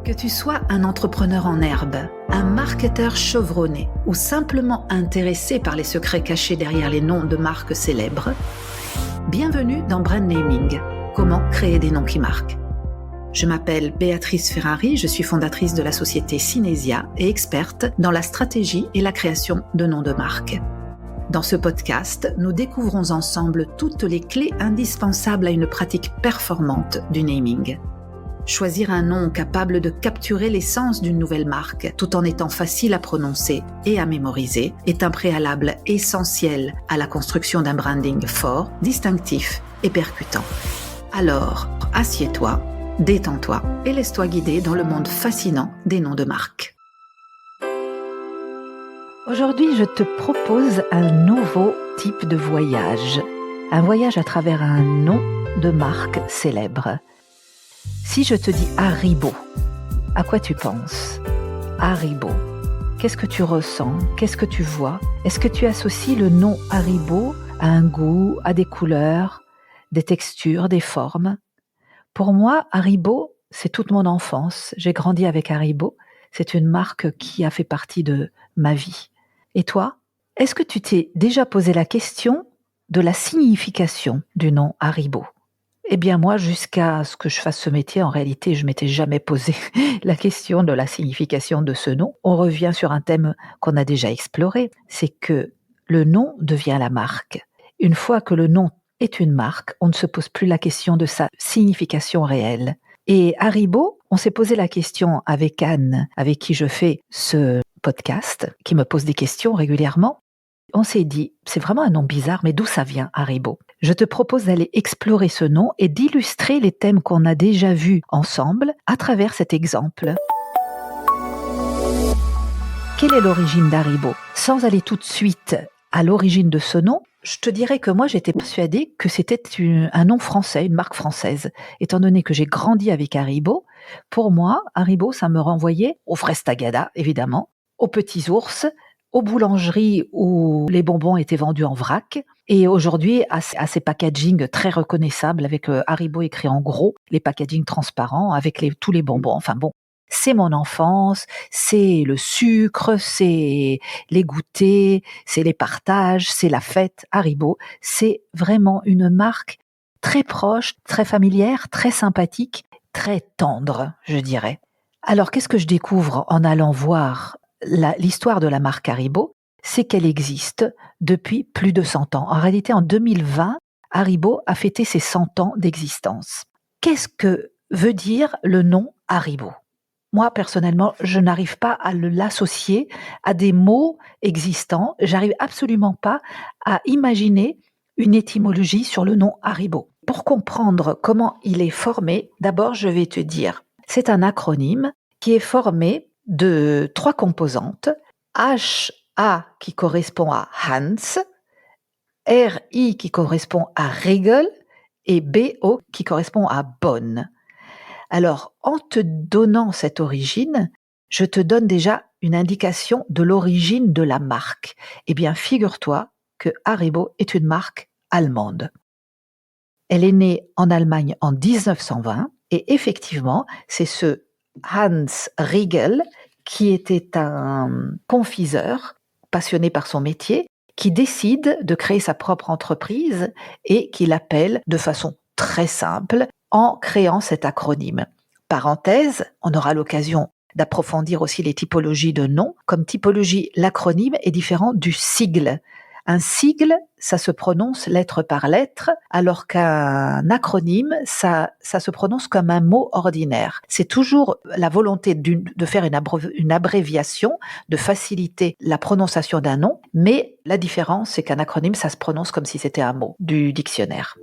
Que tu sois un entrepreneur en herbe, un marketeur chevronné ou simplement intéressé par les secrets cachés derrière les noms de marques célèbres, bienvenue dans Brand Naming, comment créer des noms qui marquent. Je m'appelle Béatrice Ferrari, je suis fondatrice de la société Cinesia et experte dans la stratégie et la création de noms de marques. Dans ce podcast, nous découvrons ensemble toutes les clés indispensables à une pratique performante du naming. Choisir un nom capable de capturer l'essence d'une nouvelle marque, tout en étant facile à prononcer et à mémoriser, est un préalable essentiel à la construction d'un branding fort, distinctif et percutant. Alors, assieds-toi, détends-toi et laisse-toi guider dans le monde fascinant des noms de marques. Aujourd'hui, je te propose un nouveau type de voyage. Un voyage à travers un nom de marque célèbre. Si je te dis Haribo, à quoi tu penses ? Haribo. Qu'est-ce que tu ressens ? Qu'est-ce que tu vois ? Est-ce que tu associes le nom Haribo à un goût, à des couleurs, des textures, des formes ? Pour moi, Haribo, c'est toute mon enfance. J'ai grandi avec Haribo. C'est une marque qui a fait partie de ma vie. Et toi ? Est-ce que tu t'es déjà posé la question de la signification du nom Haribo ? Eh bien moi, jusqu'à ce que je fasse ce métier, en réalité, je m'étais jamais posé la question de la signification de ce nom. On revient sur un thème qu'on a déjà exploré, c'est que le nom devient la marque. Une fois que le nom est une marque, on ne se pose plus la question de sa signification réelle. Et Haribo, on s'est posé la question avec Anne, avec qui je fais ce podcast, qui me pose des questions régulièrement. On s'est dit, c'est vraiment un nom bizarre, mais d'où ça vient, Haribo ? Je te propose d'aller explorer ce nom et d'illustrer les thèmes qu'on a déjà vus ensemble à travers cet exemple. Quelle est l'origine d'Haribo ? Sans aller tout de suite à l'origine de ce nom, je te dirais que moi, j'étais persuadée que c'était un nom français, une marque française. Étant donné que j'ai grandi avec Haribo, pour moi, Haribo, ça me renvoyait aux fraises Tagada, évidemment, aux petits ours, aux boulangeries où les bonbons étaient vendus en vrac, et aujourd'hui à ces packaging très reconnaissables avec Haribo écrit en gros, les packaging transparents avec tous les bonbons. Enfin bon, c'est mon enfance, c'est le sucre, c'est les goûters, c'est les partages, c'est la fête. Haribo, c'est vraiment une marque très proche, très familière, très sympathique, très tendre, je dirais. Alors qu'est-ce que je découvre en allant voir l'histoire de la marque Haribo, c'est qu'elle existe depuis plus de 100 ans. En réalité, en 2020, Haribo a fêté ses 100 ans d'existence. Qu'est-ce que veut dire le nom Haribo ? Moi, personnellement, je n'arrive pas à l'associer à des mots existants. J'arrive absolument pas à imaginer une étymologie sur le nom Haribo. Pour comprendre comment il est formé, d'abord, je vais te dire, c'est un acronyme qui est formé de 3 composantes, H-A qui correspond à Hans, R-I qui correspond à Riegel et B-O qui correspond à Bonn. Alors, en te donnant cette origine, je te donne déjà une indication de l'origine de la marque. Eh bien, figure-toi que Haribo est une marque allemande. Elle est née en Allemagne en 1920 et effectivement, c'est ce Hans Riegel, qui était un confiseur passionné par son métier, qui décide de créer sa propre entreprise et qui l'appelle de façon très simple en créant cet acronyme. Parenthèse, on aura l'occasion d'approfondir aussi les typologies de noms. Comme typologie, l'acronyme est différent du sigle. Un sigle, ça se prononce lettre par lettre, alors qu'un acronyme, ça se prononce comme un mot ordinaire. C'est toujours la volonté de faire une abréviation, de faciliter la prononciation d'un nom, mais la différence, c'est qu'un acronyme, ça se prononce comme si c'était un mot du dictionnaire.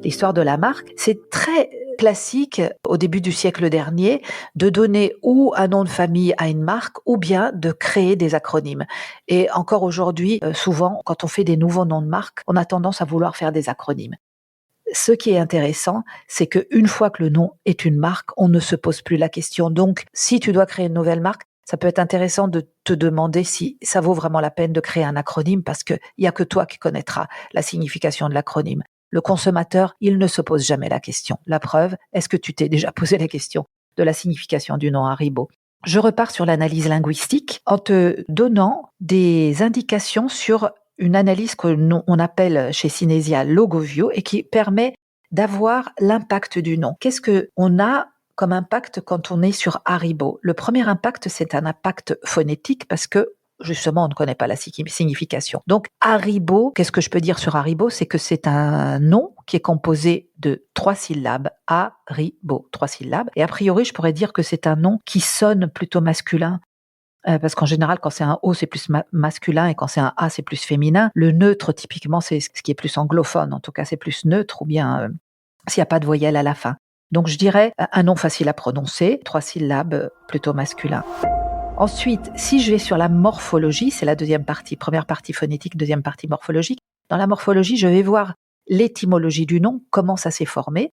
L'histoire de la marque, c'est très classique au début du siècle dernier de donner ou un nom de famille à une marque ou bien de créer des acronymes. Et encore aujourd'hui, souvent, quand on fait des nouveaux noms de marque, on a tendance à vouloir faire des acronymes. Ce qui est intéressant, c'est qu'une fois que le nom est une marque, on ne se pose plus la question. Donc, si tu dois créer une nouvelle marque, ça peut être intéressant de te demander si ça vaut vraiment la peine de créer un acronyme parce qu'il n'y a que toi qui connaîtras la signification de l'acronyme. Le consommateur, il ne se pose jamais la question. La preuve, est-ce que tu t'es déjà posé la question de la signification du nom Haribo? Je repars sur l'analyse linguistique en te donnant des indications sur une analyse qu'on appelle chez Synesia Logovio et qui permet d'avoir l'impact du nom. Qu'est-ce qu'on a comme impact quand on est sur Haribo? Le premier impact, c'est un impact phonétique parce que justement, on ne connaît pas la signification. Donc, Haribo, qu'est-ce que je peux dire sur Haribo? C'est que c'est un nom qui est composé de 3 syllabes. Haribo, 3 syllabes. Et a priori, je pourrais dire que c'est un nom qui sonne plutôt masculin. Parce qu'en général, quand c'est un O, c'est plus masculin et quand c'est un A, c'est plus féminin. Le neutre, typiquement, c'est ce qui est plus anglophone. En tout cas, c'est plus neutre ou bien s'il n'y a pas de voyelle à la fin. Donc, je dirais un nom facile à prononcer, 3 syllabes, plutôt masculin. Ensuite, si je vais sur la morphologie, c'est la deuxième partie, première partie phonétique, deuxième partie morphologique. Dans la morphologie, je vais voir l'étymologie du nom, comment ça s'est formé.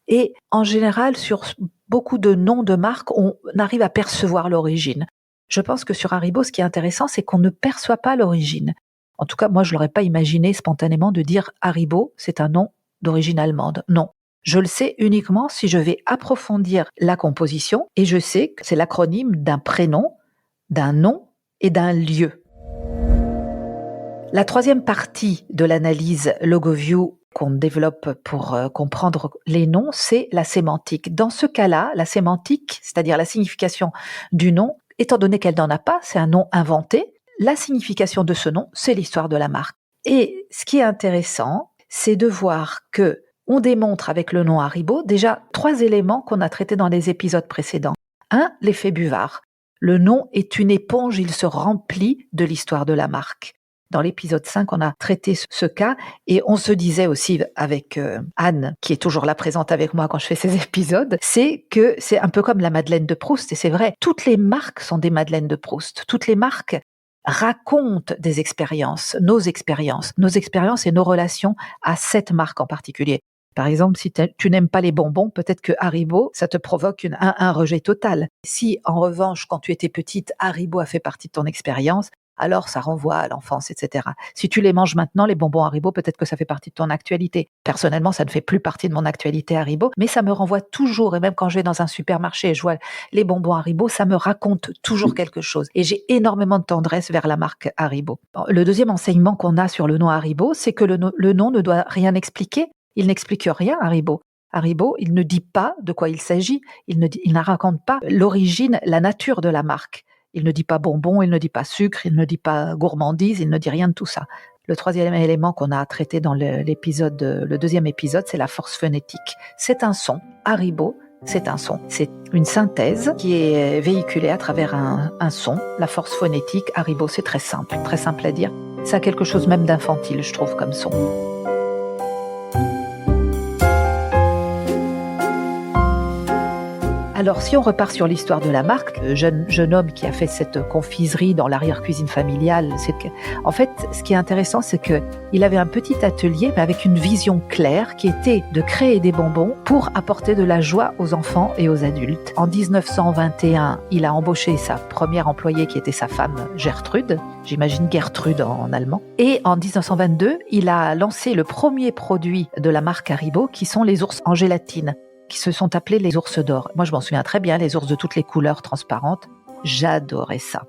Et en général, sur beaucoup de noms de marques, on arrive à percevoir l'origine. Je pense que sur Haribo, ce qui est intéressant, c'est qu'on ne perçoit pas l'origine. En tout cas, moi, je ne l'aurais pas imaginé spontanément de dire Haribo, c'est un nom d'origine allemande. Non. Je le sais uniquement si je vais approfondir la composition et je sais que c'est l'acronyme d'un prénom, d'un nom et d'un lieu. La troisième partie de l'analyse Logovio qu'on développe pour comprendre les noms, c'est la sémantique. Dans ce cas-là, la sémantique, c'est-à-dire la signification du nom, étant donné qu'elle n'en a pas, c'est un nom inventé, la signification de ce nom, c'est l'histoire de la marque. Et ce qui est intéressant, c'est de voir que on démontre avec le nom Haribo déjà 3 éléments qu'on a traités dans les épisodes précédents. 1, l'effet buvard. Le nom est une éponge, il se remplit de l'histoire de la marque. Dans l'épisode 5, on a traité ce cas et on se disait aussi avec Anne, qui est toujours là présente avec moi quand je fais ces épisodes, c'est que c'est un peu comme la Madeleine de Proust. Et c'est vrai, toutes les marques sont des Madeleines de Proust. Toutes les marques racontent des expériences, nos expériences et nos relations à cette marque en particulier. Par exemple, si tu n'aimes pas les bonbons, peut-être que Haribo, ça te provoque un rejet total. Si, en revanche, quand tu étais petite, Haribo a fait partie de ton expérience, alors ça renvoie à l'enfance, etc. Si tu les manges maintenant, les bonbons Haribo, peut-être que ça fait partie de ton actualité. Personnellement, ça ne fait plus partie de mon actualité Haribo, mais ça me renvoie toujours, et même quand je vais dans un supermarché et je vois les bonbons Haribo, ça me raconte toujours quelque chose. Et j'ai énormément de tendresse vers la marque Haribo. Le deuxième enseignement qu'on a sur le nom Haribo, c'est que le nom ne doit rien expliquer. Il n'explique rien, Haribo. Haribo, il ne dit pas de quoi il s'agit, il ne raconte pas l'origine, la nature de la marque. Il ne dit pas bonbon, il ne dit pas sucre, il ne dit pas gourmandise, il ne dit rien de tout ça. Le troisième élément qu'on a traité dans le deuxième épisode, c'est la force phonétique. C'est un son. Haribo, c'est un son. C'est une synthèse qui est véhiculée à travers un son. La force phonétique, Haribo, c'est très simple à dire. Ça a quelque chose même d'infantile, je trouve, comme son. Alors, si on repart sur l'histoire de la marque, le jeune homme qui a fait cette confiserie dans l'arrière-cuisine familiale, en fait, ce qui est intéressant, c'est qu'il avait un petit atelier, mais avec une vision claire, qui était de créer des bonbons pour apporter de la joie aux enfants et aux adultes. En 1921, il a embauché sa première employée, qui était sa femme Gertrude. J'imagine Gertrude en allemand. Et en 1922, il a lancé le premier produit de la marque Haribo, qui sont les ours en gélatine, qui se sont appelés les ours d'or. Moi, je m'en souviens très bien, les ours de toutes les couleurs transparentes. J'adorais ça.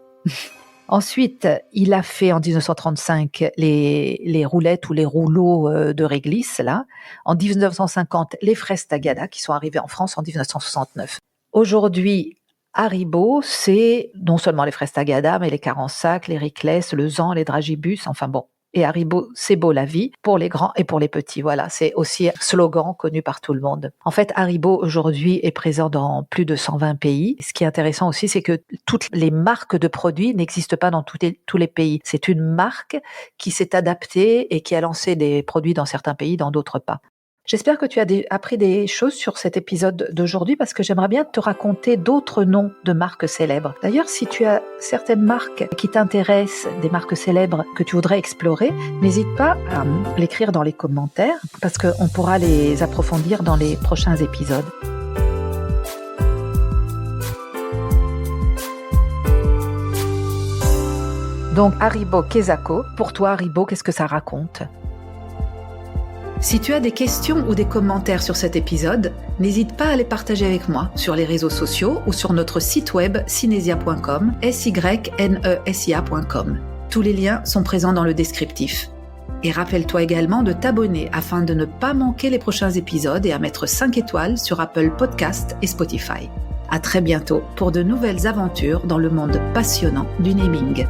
Ensuite, il a fait en 1935 les roulettes ou les rouleaux de réglisse, là. En 1950, les fraises Tagada, qui sont arrivées en France en 1969. Aujourd'hui, Haribo, c'est non seulement les fraises Tagada, mais les Carensac, les Riclès, le Zan, les Dragibus, enfin bon. Et Haribo, c'est beau la vie, pour les grands et pour les petits. Voilà, c'est aussi un slogan connu par tout le monde. En fait, Haribo, aujourd'hui, est présent dans plus de 120 pays. Ce qui est intéressant aussi, c'est que toutes les marques de produits n'existent pas dans tous les pays. C'est une marque qui s'est adaptée et qui a lancé des produits dans certains pays, dans d'autres pas. J'espère que tu as appris des choses sur cet épisode d'aujourd'hui parce que j'aimerais bien te raconter d'autres noms de marques célèbres. D'ailleurs, si tu as certaines marques qui t'intéressent, des marques célèbres que tu voudrais explorer, n'hésite pas à l'écrire dans les commentaires parce qu'on pourra les approfondir dans les prochains épisodes. Donc Haribo Kezako, pour toi Haribo, qu'est-ce que ça raconte ? Si tu as des questions ou des commentaires sur cet épisode, n'hésite pas à les partager avec moi sur les réseaux sociaux ou sur notre site web synesia.com, synesia.com. Tous les liens sont présents dans le descriptif. Et rappelle-toi également de t'abonner afin de ne pas manquer les prochains épisodes et à mettre 5 étoiles sur Apple Podcasts et Spotify. À très bientôt pour de nouvelles aventures dans le monde passionnant du naming.